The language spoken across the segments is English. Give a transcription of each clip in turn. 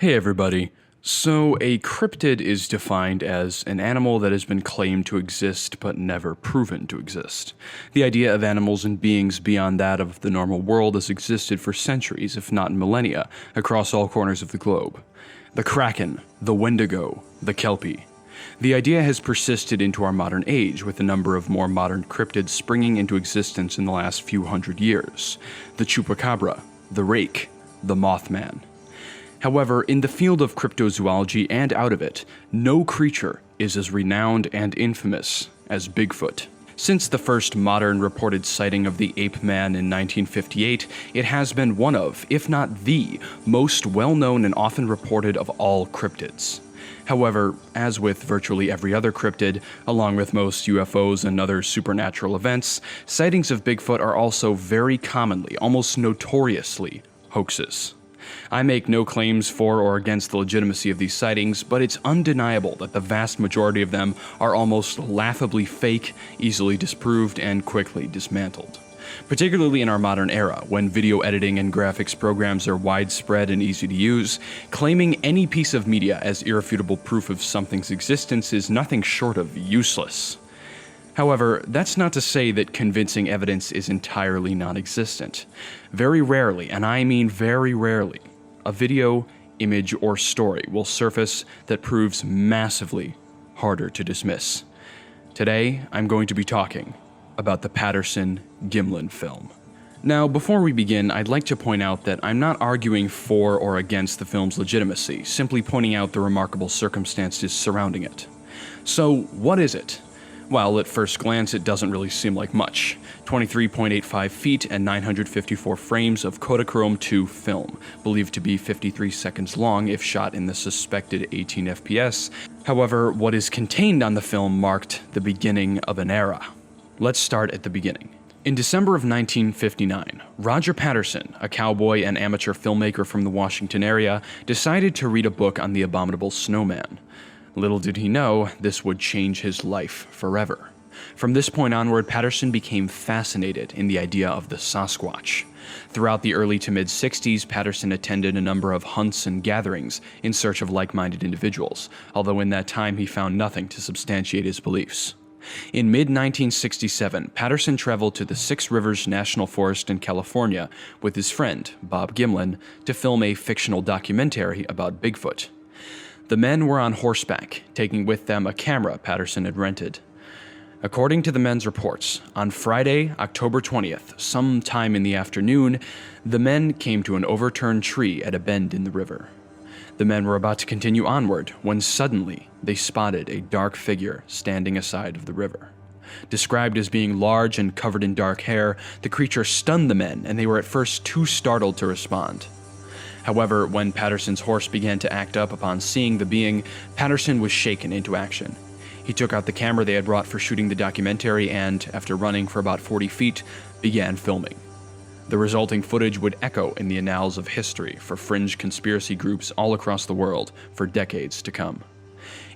Hey everybody. So a cryptid is defined as an animal that has been claimed to exist but never proven to exist. The idea of animals and beings beyond that of the normal world has existed for centuries, if not millennia, across all corners of the globe. The kraken, the wendigo, the kelpie. The idea has persisted into our modern age, with a number of more modern cryptids springing into existence in the last few hundred years. The chupacabra, the rake, the mothman. However, in the field of cryptozoology and out of it, no creature is as renowned and infamous as Bigfoot. Since the first modern reported sighting of the ape man in 1958, it has been one of, if not the, most well-known and often reported of all cryptids. However, as with virtually every other cryptid, along with most UFOs and other supernatural events, sightings of Bigfoot are also very commonly, almost notoriously, hoaxes. I make no claims for or against the legitimacy of these sightings, but it's undeniable that the vast majority of them are almost laughably fake, easily disproved, and quickly dismantled. Particularly in our modern era, when video editing and graphics programs are widespread and easy to use, claiming any piece of media as irrefutable proof of something's existence is nothing short of useless. However, that's not to say that convincing evidence is entirely non-existent. Very rarely, and I mean very rarely, a video, image, or story will surface that proves massively harder to dismiss. Today, I'm going to be talking about the Patterson-Gimlin film. Now, before we begin, I'd like to point out that I'm not arguing for or against the film's legitimacy, simply pointing out the remarkable circumstances surrounding it. So, what is it? Well, at first glance, it doesn't really seem like much. 23.85 feet and 954 frames of Kodachrome 2 film, believed to be 53 seconds long if shot in the suspected 18 FPS. However, what is contained on the film marked the beginning of an era. Let's start at the beginning. In December of 1959, Roger Patterson, a cowboy and amateur filmmaker from the Washington area, decided to read a book on the abominable snowman. Little did he know, this would change his life forever. From this point onward, Patterson became fascinated in the idea of the Sasquatch. Throughout the early to mid-60s, Patterson attended a number of hunts and gatherings in search of like-minded individuals, although in that time he found nothing to substantiate his beliefs. In mid-1967, Patterson traveled to the Six Rivers National Forest in California with his friend, Bob Gimlin, to film a fictional documentary about Bigfoot. The men were on horseback, taking with them a camera Patterson had rented. According to the men's reports, on Friday, October 20th, sometime in the afternoon, the men came to an overturned tree at a bend in the river. The men were about to continue onward when suddenly they spotted a dark figure standing aside of the river. Described as being large and covered in dark hair, the creature stunned the men, and they were at first too startled to respond. However, when Patterson's horse began to act up upon seeing the being, Patterson was shaken into action. He took out the camera they had brought for shooting the documentary and, after running for about 40 feet, began filming. The resulting footage would echo in the annals of history for fringe conspiracy groups all across the world for decades to come.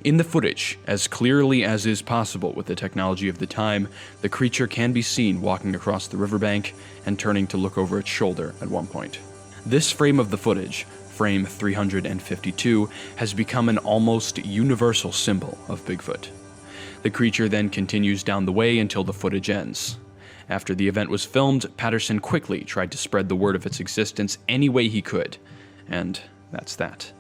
In the footage, as clearly as is possible with the technology of the time, the creature can be seen walking across the riverbank and turning to look over its shoulder at one point. This frame of the footage, frame 352, has become an almost universal symbol of Bigfoot. The creature then continues down the way until the footage ends. After the event was filmed, Patterson quickly tried to spread the word of its existence any way he could, and that's that.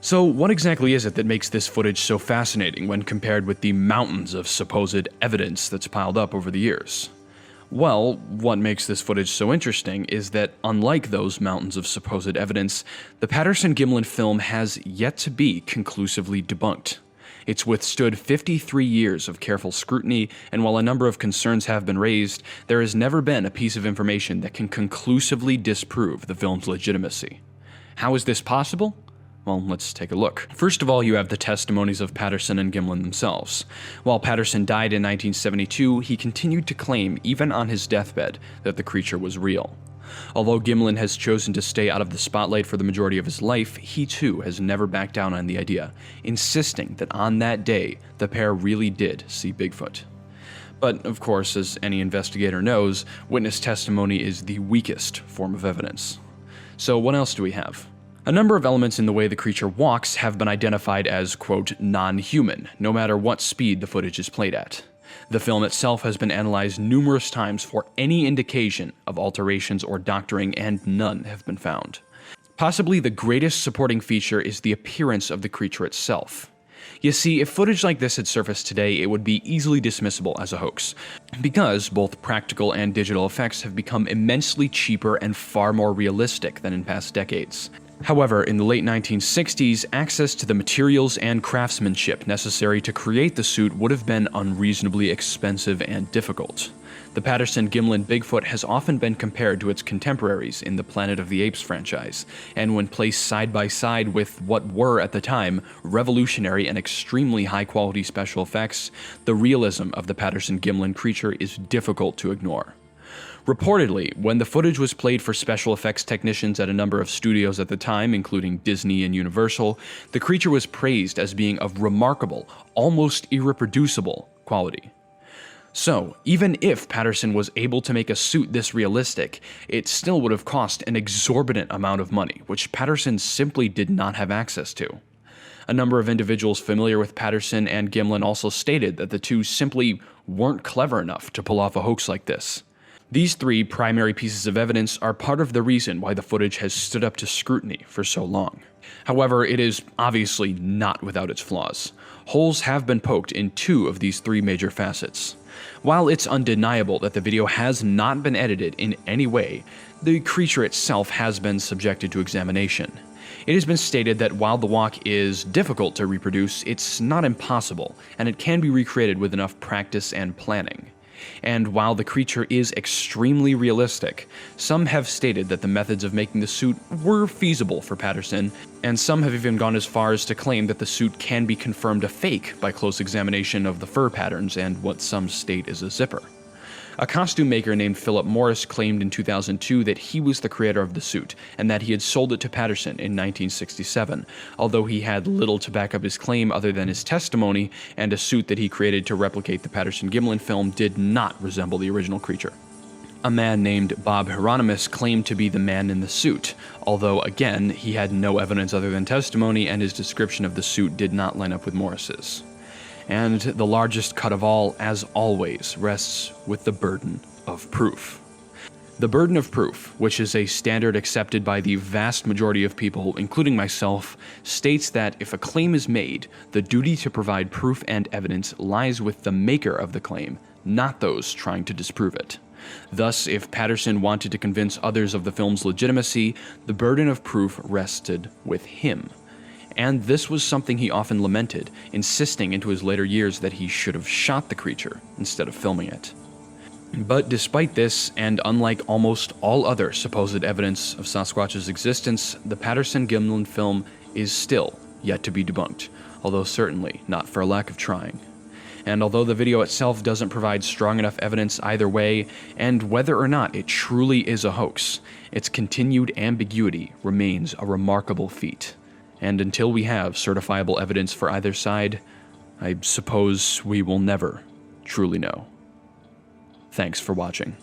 So what exactly is it that makes this footage so fascinating when compared with the mountains of supposed evidence that's piled up over the years? Well, what makes this footage so interesting is that, unlike those mountains of supposed evidence, the Patterson-Gimlin film has yet to be conclusively debunked. It's withstood 53 years of careful scrutiny, and while a number of concerns have been raised, there has never been a piece of information that can conclusively disprove the film's legitimacy. How is this possible? Well, let's take a look. First of all, you have the testimonies of Patterson and Gimlin themselves. While Patterson died in 1972, he continued to claim, even on his deathbed, that the creature was real. Although Gimlin has chosen to stay out of the spotlight for the majority of his life, he too has never backed down on the idea, insisting that on that day, the pair really did see Bigfoot. But, of course, as any investigator knows, witness testimony is the weakest form of evidence. So what else do we have? A number of elements in the way the creature walks have been identified as, quote, non-human, no matter what speed the footage is played at. The film itself has been analyzed numerous times for any indication of alterations or doctoring, and none have been found. Possibly the greatest supporting feature is the appearance of the creature itself. You see, if footage like this had surfaced today, it would be easily dismissible as a hoax, because both practical and digital effects have become immensely cheaper and far more realistic than in past decades. However, in the late 1960s, access to the materials and craftsmanship necessary to create the suit would have been unreasonably expensive and difficult. The Patterson-Gimlin Bigfoot has often been compared to its contemporaries in the Planet of the Apes franchise, and when placed side by side with what were, at the time, revolutionary and extremely high-quality special effects, the realism of the Patterson-Gimlin creature is difficult to ignore. Reportedly, when the footage was played for special effects technicians at a number of studios at the time, including Disney and Universal, the creature was praised as being of remarkable, almost irreproducible quality. So, even if Patterson was able to make a suit this realistic, it still would have cost an exorbitant amount of money, which Patterson simply did not have access to. A number of individuals familiar with Patterson and Gimlin also stated that the two simply weren't clever enough to pull off a hoax like this. These three primary pieces of evidence are part of the reason why the footage has stood up to scrutiny for so long. However, it is obviously not without its flaws. Holes have been poked in two of these three major facets. While it's undeniable that the video has not been edited in any way, the creature itself has been subjected to examination. It has been stated that while the walk is difficult to reproduce, it's not impossible, and it can be recreated with enough practice and planning. And while the creature is extremely realistic, some have stated that the methods of making the suit were feasible for Patterson, and some have even gone as far as to claim that the suit can be confirmed a fake by close examination of the fur patterns and what some state is a zipper. A costume maker named Philip Morris claimed in 2002 that he was the creator of the suit, and that he had sold it to Patterson in 1967, although he had little to back up his claim other than his testimony, and a suit that he created to replicate the Patterson-Gimlin film did not resemble the original creature. A man named Bob Hieronymus claimed to be the man in the suit, although again, he had no evidence other than testimony, and his description of the suit did not line up with Morris's. And the largest cut of all, as always, rests with the burden of proof. The burden of proof, which is a standard accepted by the vast majority of people, including myself, states that if a claim is made, the duty to provide proof and evidence lies with the maker of the claim, not those trying to disprove it. Thus, if Patterson wanted to convince others of the film's legitimacy, the burden of proof rested with him. And this was something he often lamented, insisting into his later years that he should have shot the creature instead of filming it. But despite this, and unlike almost all other supposed evidence of Sasquatch's existence, the Patterson-Gimlin film is still yet to be debunked, although certainly not for a lack of trying. And although the video itself doesn't provide strong enough evidence either way, and whether or not it truly is a hoax, its continued ambiguity remains a remarkable feat. And until we have certifiable evidence for either side, I suppose we will never truly know. Thanks for watching.